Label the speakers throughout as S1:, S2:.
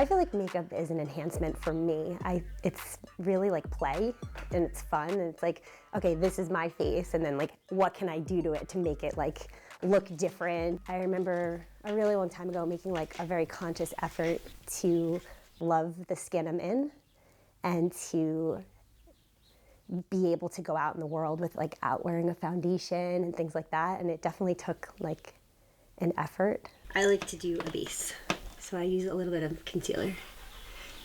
S1: I feel like makeup is an enhancement for me. It's really like play, and it's fun, and it's like, okay, this is my face, and then like, what can I do to it to make it like look different? I remember a really long time ago making like a very conscious effort to love the skin I'm in, and to be able to go out in the world without wearing a foundation and things like that, and it definitely took like an effort. I like to do a base. So I use a little bit of concealer,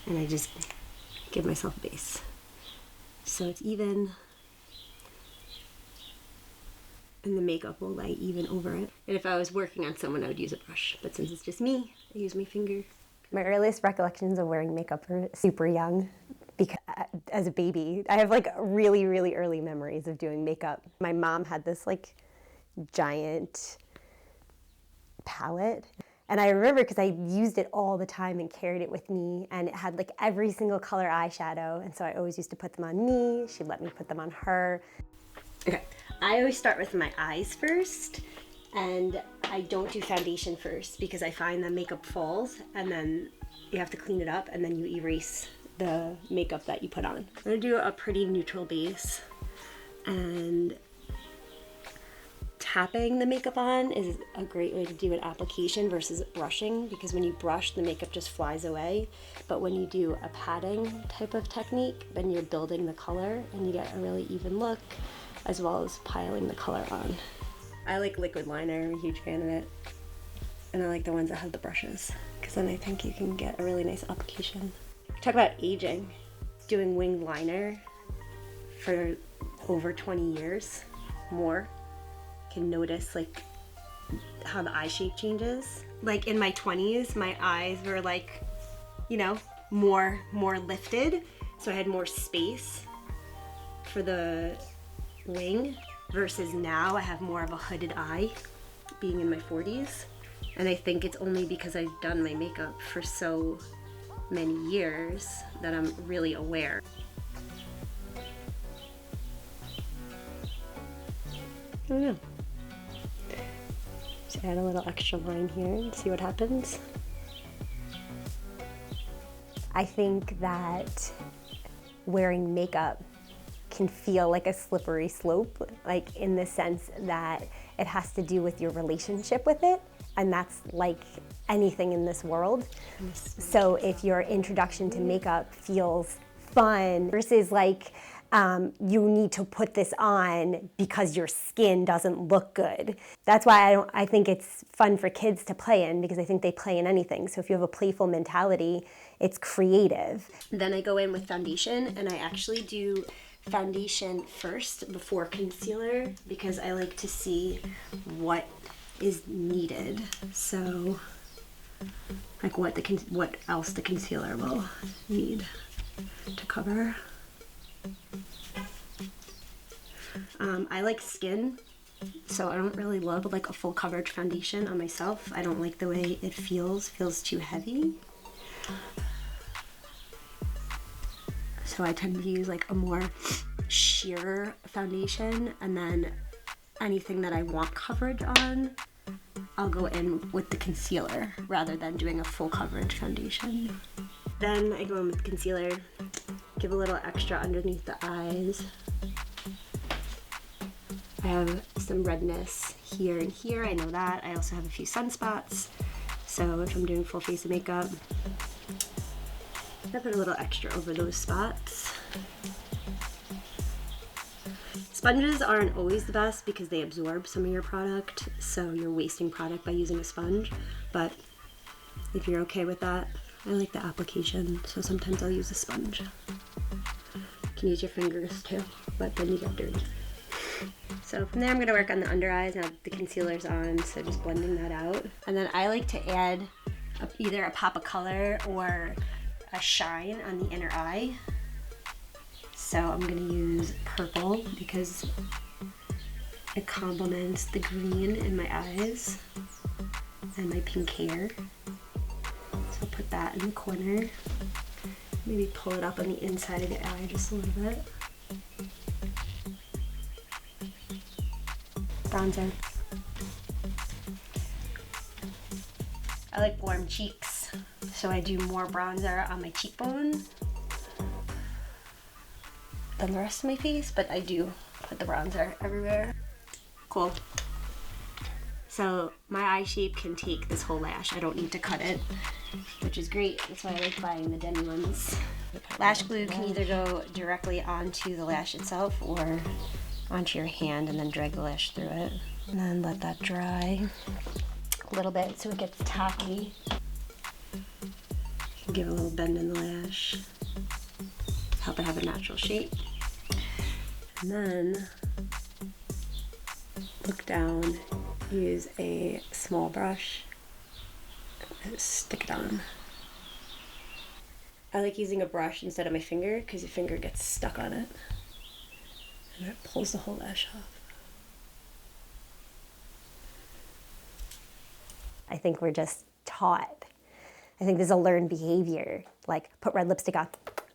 S1: and I just give myself a base. So it's even, and the makeup will lay even over it. And if I was working on someone, I would use a brush. But since it's just me, I use my finger. My earliest recollections of wearing makeup are super young. Because as a baby, I have like really, really early memories of doing makeup. My mom had this like giant palette. And I remember because I used it all the time and carried it with me, and it had like every single color eyeshadow, and so I always used to put them on me. She'd let me put them on her. Okay, I always start with my eyes first, and I don't do foundation first because I find that makeup falls, and then you have to clean it up, and then you erase the makeup that you put on. I'm gonna do a pretty neutral base, and tapping the makeup on is a great way to do an application versus brushing, because when you brush, the makeup just flies away. But when you do a patting type of technique, then you're building the color and you get a really even look, as well as piling the color on. I like liquid liner, I'm a huge fan of it. And I like the ones that have the brushes, because then I think you can get a really nice application. Talk about aging. Doing winged liner for over 20 years, more. Can notice like how the eye shape changes. Like in my 20s, my eyes were like, you know, more lifted, so I had more space for the wing, versus now I have more of a hooded eye, being in my 40s. And I think it's only because I've done my makeup for so many years that I'm really aware. I don't know. Just add a little extra line here and see what happens. I think that wearing makeup can feel like a slippery slope, like in the sense that it has to do with your relationship with it, and that's like anything in this world. So if your introduction to makeup feels fun versus like you need to put this on because your skin doesn't look good. That's why I think it's fun for kids to play in, because I think they play in anything. So if you have a playful mentality, it's creative. Then I go in with foundation, and I actually do foundation first before concealer, because I like to see what is needed. So like what else the concealer will need to cover. I like skin, so I don't really love like a full coverage foundation on myself. I don't like the way it feels too heavy. So I tend to use like a more sheer foundation, and then anything that I want coverage on, I'll go in with the concealer rather than doing a full coverage foundation. Then I go in with concealer, give a little extra underneath the eyes. I have some redness here and here, I know that. I also have a few sunspots, so if I'm doing full face of makeup, I put a little extra over those spots. Sponges aren't always the best because they absorb some of your product, so you're wasting product by using a sponge, but if you're okay with that, I like the application, so sometimes I'll use a sponge. You can use your fingers too, but then you get dirty. So from there I'm going to work on the under eyes. Now the concealer's on, so just blending that out. And then I like to add either a pop of color or a shine on the inner eye. So I'm going to use purple because it complements the green in my eyes and my pink hair. So I'll put that in the corner. Maybe pull it up on the inside of the eye just a little bit. Bronzer. I like warm cheeks, so So I do more bronzer on my cheekbone than the rest of my face, but I do put the bronzer everywhere. Cool. So my eye shape can take this whole lash. I don't need to cut it, which is great. That's why I like buying the demi ones. Lash glue can either go directly onto the lash itself or onto your hand and then drag the lash through it. And then let that dry a little bit so it gets tacky. Give a little bend in the lash. Help it have a natural shape. And then look down, use a small brush, and stick it on. I like using a brush instead of my finger because your finger gets stuck on it and it pulls the whole lash off. I think we're just taught. I think there's a learned behavior, like put red lipstick on.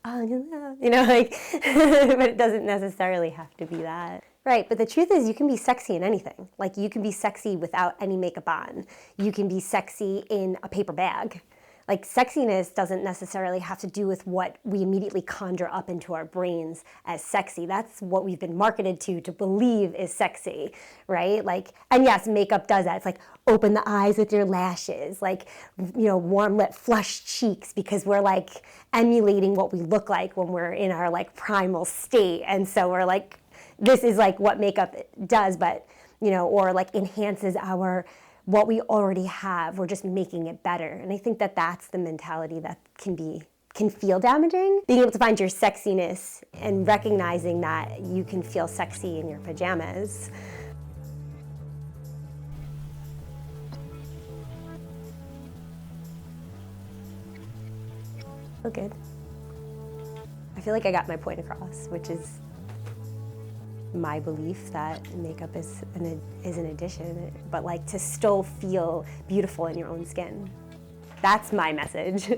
S1: Oh, you know, like, but it doesn't necessarily have to be that. Right, but the truth is you can be sexy in anything. Like you can be sexy without any makeup on. You can be sexy in a paper bag. Like sexiness doesn't necessarily have to do with what we immediately conjure up into our brains as sexy. That's what we've been marketed to believe is sexy, right? Like, and yes, makeup does that. It's like open the eyes with your lashes, like, you know, warm lip, flushed cheeks, because we're like emulating what we look like when we're in our like primal state. And so we're like, this is like what makeup does, but, you know, or like enhances our what we already have. We're just making it better. And I think that that's the mentality that can feel damaging. Being able to find your sexiness and recognizing that you can feel sexy in your pajamas. Feel good. I feel like I got my point across, which is my belief that makeup is an addition, but like to still feel beautiful in your own skin. That's my message.